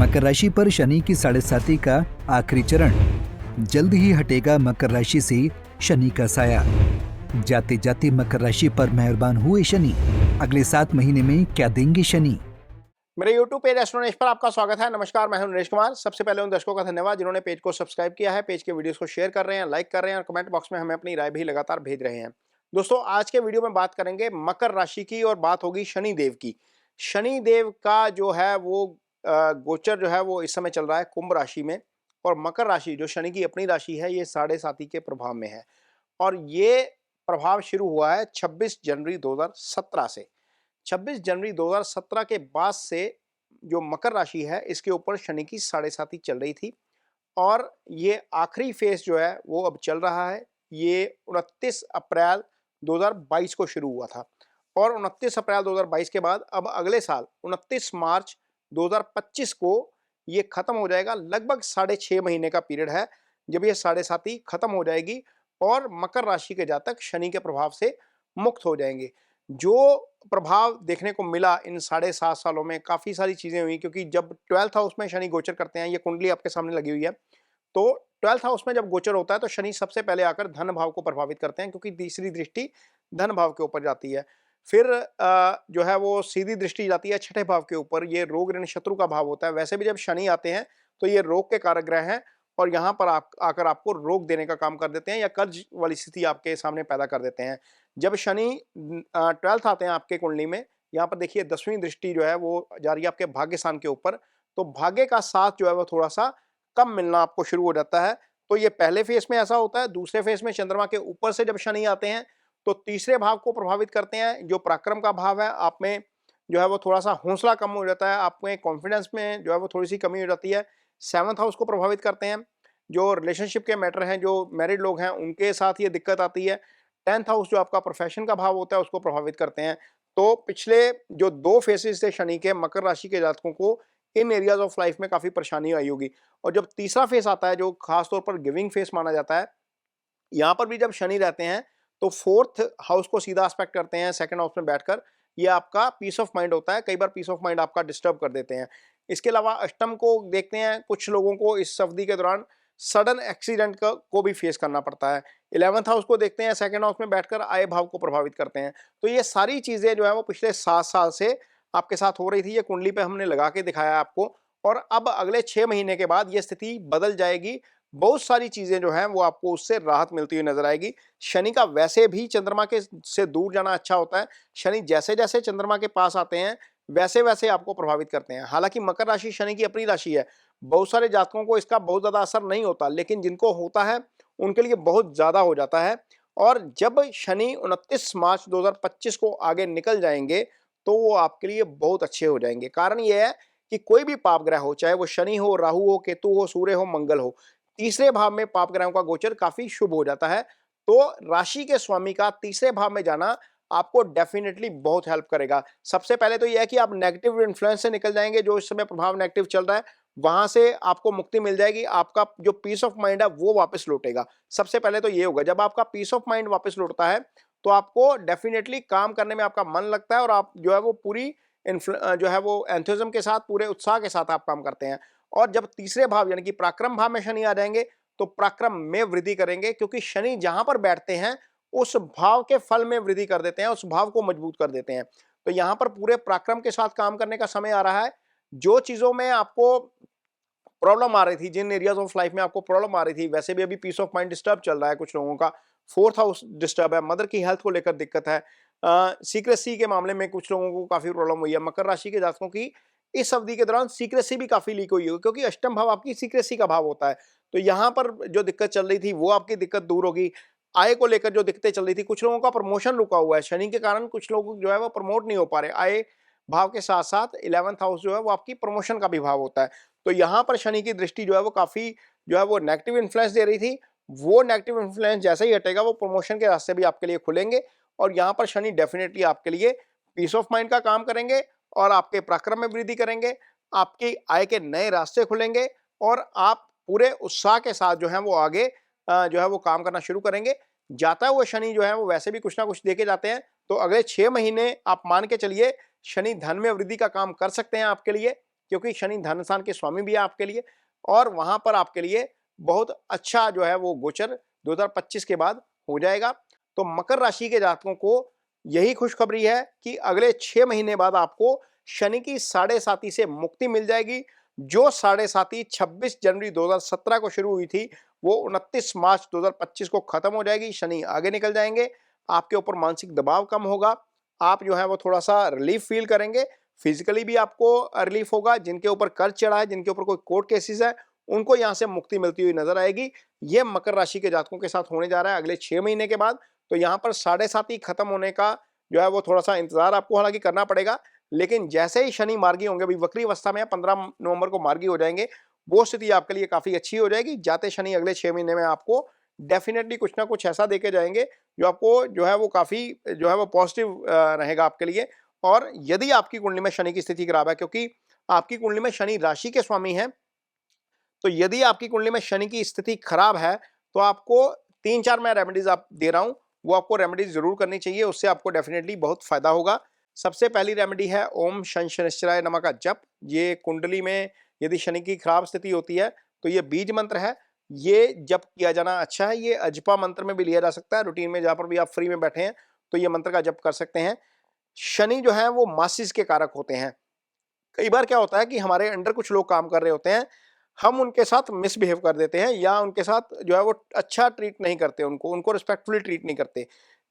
मकर राशि पर शनि की 7.5 का आखिरी चरण। जल्द ही हटेगा मकर राशि से शनि का साया। जाते जाते मकर राशि पर मेहरबान हुए शनि। अगले 7 महीने में क्या देंगे शनि? मेरे YouTube पेज एस्ट्रोनॉलेज पर आपका स्वागत है। नमस्कार, मैं हूं नरेश कुमार। सबसे पहले उन दर्शकों का धन्यवाद जिन्होंने पेज को सब्सक्राइब किया है, पेज के वीडियोस को शेयर कर रहे हैं, लाइक कर रहे हैं और कमेंट बॉक्स में हमें अपनी राय भी लगातार भेज रहे हैं। दोस्तों, आज के वीडियो में बात करेंगे मकर राशि की और बात होगी शनि देव की। शनि देव का जो है वो गोचर जो है वो इस समय चल रहा है कुंभ राशि में, और मकर राशि जो शनि की अपनी राशि है ये 7.5 के प्रभाव में है। और ये प्रभाव शुरू हुआ है 26 जनवरी 2017 से। 26 जनवरी 2017 के बाद से जो मकर राशि है इसके ऊपर शनि की 7.5 चल रही थी, और ये आखिरी फेज जो है वो अब चल रहा है। ये 29 अप्रैल 2022 को शुरू हुआ था, और 29 अप्रैल 2022 के बाद अब अगले साल 29 मार्च 2025 को ये खत्म हो जाएगा। लगभग 6.5 महीने का पीरियड है जब ये 7.5 खत्म हो जाएगी और मकर राशि के जातक शनि के प्रभाव से मुक्त हो जाएंगे। जो प्रभाव देखने को मिला इन 7.5 सालों में, काफ़ी सारी चीज़ें हुई, क्योंकि जब 12th हाउस में शनि गोचर करते हैं, ये कुंडली आपके सामने लगी हुई है, तो 12th हाउस में जब गोचर होता है तो शनि सबसे पहले आकर धन भाव को प्रभावित करते हैं, क्योंकि तीसरी दृष्टि धन भाव के ऊपर जाती है। फिर जो है वो सीधी दृष्टि जाती है छठे भाव के ऊपर, ये रोग ऋण शत्रु का भाव होता है। वैसे भी जब शनि आते हैं तो ये रोग के कारक ग्रह हैं, और यहाँ पर आकर आपको रोग देने का काम कर देते हैं या कर्ज वाली स्थिति आपके सामने पैदा कर देते हैं। जब शनि 12th आते हैं आपके कुंडली में, यहाँ पर देखिए 10वीं दृष्टि जो है वो जा रही है आपके भाग्य स्थान के ऊपर, तो भाग्य का साथ जो है वो थोड़ा सा कम मिलना आपको शुरू हो जाता है। तो ये पहले फेज में ऐसा होता है। दूसरे फेज में चंद्रमा के ऊपर से जब शनि आते हैं तो तीसरे भाव को प्रभावित करते हैं, जो पराक्रम का भाव है। आप में जो है वो थोड़ा सा हौसला कम हो जाता है, आप में कॉन्फिडेंस में जो है वो थोड़ी सी कमी हो जाती है। 7th हाउस को प्रभावित करते हैं, जो रिलेशनशिप के मैटर हैं, जो मैरिड लोग हैं उनके साथ ये दिक्कत आती है। 10th हाउस जो आपका प्रोफेशन का भाव होता है उसको प्रभावित करते हैं। तो पिछले जो 2 फेसेस थे शनि के, मकर राशि के जातकों को इन एरियाज ऑफ लाइफ में काफ़ी परेशानी आई होगी। और जब तीसरा फेस आता है जो खासतौर पर गिविंग फेस माना जाता है, यहाँ पर भी जब शनि रहते हैं तो 4th हाउस को सीधा एस्पेक्ट करते हैं 2nd हाउस में बैठकर। ये आपका पीस ऑफ माइंड होता है, कई बार पीस ऑफ माइंड आपका डिस्टर्ब कर देते हैं। इसके अलावा अष्टम को देखते हैं, कुछ लोगों को इस अवधि के दौरान सडन एक्सीडेंट को भी फेस करना पड़ता है। 11th हाउस को देखते हैं, 2nd हाउस में बैठकर आय भाव को प्रभावित करते हैं। तो ये सारी चीज़ें जो है वो पिछले 7 साल से आपके साथ हो रही थी। ये कुंडली पे हमने लगा के दिखाया आपको, और अब अगले 6 महीने के बाद ये स्थिति बदल जाएगी। बहुत सारी चीज़ें जो हैं वो आपको उससे राहत मिलती हुई नजर आएगी। शनि का वैसे भी चंद्रमा के से दूर जाना अच्छा होता है। शनि जैसे जैसे चंद्रमा के पास आते हैं वैसे वैसे आपको प्रभावित करते हैं। हालांकि मकर राशि शनि की अपनी राशि है, बहुत सारे जातकों को इसका बहुत ज़्यादा असर नहीं होता, लेकिन जिनको होता है उनके लिए बहुत ज़्यादा हो जाता है। और जब शनि 29 मार्च 2025 को आगे निकल जाएंगे तो वो आपके लिए बहुत अच्छे हो जाएंगे। कारण ये है कि कोई भी पाप ग्रह हो, चाहे वो शनि हो, राहु हो, केतु हो, सूर्य हो, मंगल हो, तीसरे भाव में पाप ग्रहों का गोचर काफी शुभ हो जाता है। तो राशि के स्वामी का तीसरे भाव में जाना आपको डेफिनेटली बहुत हेल्प करेगा। सबसे पहले तो यह है कि आप नेगेटिव इन्फ्लुएंस से निकल जाएंगे। जो इस समय प्रभाव नेगेटिव चल रहा है वहां से आपको मुक्ति मिल जाएगी। आपका जो पीस ऑफ माइंड है वो वापस लौटेगा। सबसे पहले तो ये होगा, जब आपका पीस ऑफ माइंड वापस लौटता है तो आपको डेफिनेटली काम करने में आपका मन लगता है, और आप जो है वो पूरी जो है वो एंथुसिज्म के साथ, पूरे उत्साह के साथ आप काम करते हैं। और जब तीसरे भाव यानी कि पराक्रम भाव में शनि आ जाएंगे तो पराक्रम में वृद्धि करेंगे, क्योंकि शनि जहां पर बैठते हैं उस भाव के फल में वृद्धि कर देते हैं, उस भाव को मजबूत कर देते हैं। तो यहां पर पूरे पराक्रम के साथ काम करने का समय आ रहा है। जो चीजों में आपको प्रॉब्लम आ रही थी, जिन एरियाज ऑफ लाइफ में आपको प्रॉब्लम आ रही थी, वैसे भी अभी पीस ऑफ माइंड डिस्टर्ब चल रहा है कुछ लोगों का। 4th हाउस डिस्टर्ब है, मदर की हेल्थ को लेकर दिक्कत है, सीक्रेसी के मामले में कुछ लोगों को काफी प्रॉब्लम हुई है। मकर राशि के जातकों की इस अवधि के दौरान सीक्रेसी भी काफी लीक हुई है, क्योंकि अष्टम भाव आपकी सीक्रेसी का भाव होता है। तो यहाँ पर जो दिक्कत चल रही थी वो आपकी दिक्कत दूर होगी। आय को लेकर जो दिक्कतें चल रही थी, कुछ लोगों का प्रमोशन रुका हुआ है शनि के कारण, कुछ लोग जो है वो प्रमोट नहीं हो पा रहे। आय भाव के साथ साथ 11th हाउस जो है वो आपकी प्रमोशन का भी भाव होता है। तो यहाँ पर शनि की दृष्टि जो है वो काफी जो है वो नेगेटिव इन्फ्लुएंस दे रही थी। वो नेगेटिव इन्फ्लुएंस जैसे ही हटेगा वो प्रमोशन के रास्ते भी आपके लिए खुलेंगे, और यहाँ पर शनि डेफिनेटली आपके लिए पीस ऑफ माइंड का काम करेंगे, और आपके पराक्रम में वृद्धि करेंगे। आपकी आय के नए रास्ते खुलेंगे, और आप पूरे उत्साह के साथ जो है वो आगे जो है वो काम करना शुरू करेंगे। जाता हुआ शनि जो है वो वैसे भी कुछ ना कुछ देके जाते हैं। तो अगले 6 महीने आप मान के चलिए शनि धन में वृद्धि का काम कर सकते हैं आपके लिए। क्योंकि शनि धन स्थान के स्वामी भी है आपके लिए और वहां पर आपके लिए बहुत अच्छा जो है वो गोचर 2025 के बाद हो जाएगा। तो मकर राशि के जातकों को यही खुशखबरी है कि अगले 6 महीने बाद आपको शनि की साढ़े साती से मुक्ति मिल जाएगी। जो साढ़े साती 26 जनवरी 2017 को शुरू हुई थी वो 29 मार्च 2025 को खत्म हो जाएगी। शनि आगे निकल जाएंगे, आपके ऊपर मानसिक दबाव कम होगा, आप जो है वो थोड़ा सा रिलीफ फील करेंगे, फिजिकली भी आपको रिलीफ होगा। जिनके ऊपर कर्ज चढ़ा है, जिनके ऊपर कोई कोर्ट केसेस है, उनको यहां से मुक्ति मिलती हुई नजर आएगी। ये मकर राशि के जातकों के साथ होने जा रहा है अगले 6 महीने के बाद। तो यहाँ पर साढ़े साती खत्म होने का जो है वो थोड़ा सा इंतजार आपको हालांकि करना पड़ेगा, लेकिन जैसे ही शनि मार्गी होंगे, अभी वक्री अवस्था में 15 नवंबर को मार्गी हो जाएंगे, वो स्थिति आपके लिए काफी अच्छी हो जाएगी। जाते शनि अगले 6 महीने में आपको डेफिनेटली कुछ ना कुछ ऐसा देके जाएंगे जो आपको जो है वो काफी जो है वो पॉजिटिव रहेगा आपके लिए। और यदि आपकी कुंडली में शनि की स्थिति खराब है, क्योंकि आपकी कुंडली में शनि राशि के स्वामी है, तो यदि आपकी कुंडली में शनि की स्थिति खराब है तो आपको 3-4 मैं रेमेडीज आप दे रहा हूं, वो आपको रेमेडीज जरूर करनी चाहिए, उससे आपको डेफिनेटली बहुत फायदा होगा। सबसे पहली रेमेडी है ओम शनि शनिश्चराय नमः का जप। ये कुंडली में यदि शनि की खराब स्थिति होती है तो ये बीज मंत्र है, ये जप किया जाना अच्छा है। ये अजपा मंत्र में भी लिया जा सकता है, रूटीन में जहां पर भी आप फ्री में बैठे हैं तो ये मंत्र का जप कर सकते हैं। शनि जो है वो मासिस के कारक होते हैं। कई बार क्या होता है कि हमारे अंडर कुछ लोग काम कर रहे होते हैं, हम उनके साथ मिसबिहेव कर देते हैं या उनके साथ जो है वो अच्छा ट्रीट नहीं करते, उनको रिस्पेक्टफुली ट्रीट नहीं करते।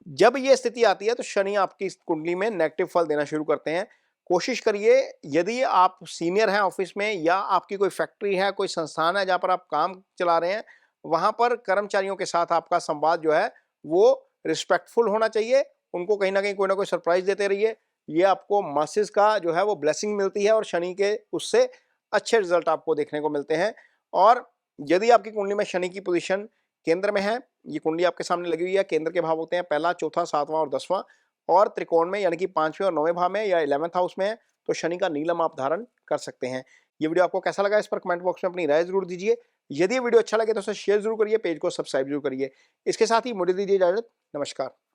जब ये स्थिति आती है तो शनि आपकी इस कुंडली में नेगेटिव फल देना शुरू करते हैं। कोशिश करिए, यदि आप सीनियर हैं ऑफिस में या आपकी कोई फैक्ट्री है, कोई संस्थान है जहां पर आप काम चला रहे हैं, वहां पर कर्मचारियों के साथ आपका संवाद जो है वो रिस्पेक्टफुल होना चाहिए। उनको कहीं ना कोई सरप्राइज देते रहिए। ये आपको मासिस का जो है वो ब्लेसिंग मिलती है और शनि के उससे अच्छे रिजल्ट आपको देखने को मिलते हैं। और यदि आपकी कुंडली में शनि की पोजीशन केंद्र में है, ये कुंडली आपके सामने लगी हुई है, केंद्र के भाव होते हैं पहला, चौथा, सातवां और 10वां, और त्रिकोण में यानी कि 5वें और 9वें भाव में या 11th हाउस में है तो शनि का नीलम आप धारण कर सकते हैं। ये वीडियो आपको कैसा लगा, इस पर कमेंट बॉक्स में अपनी राय जरूर दीजिए। यदि ये वीडियो अच्छा लगे तो उसे शेयर जरूर करिए, पेज को सब्सक्राइब जरूर करिए। इसके साथ ही मुझे दीजिए इजाजत। नमस्कार।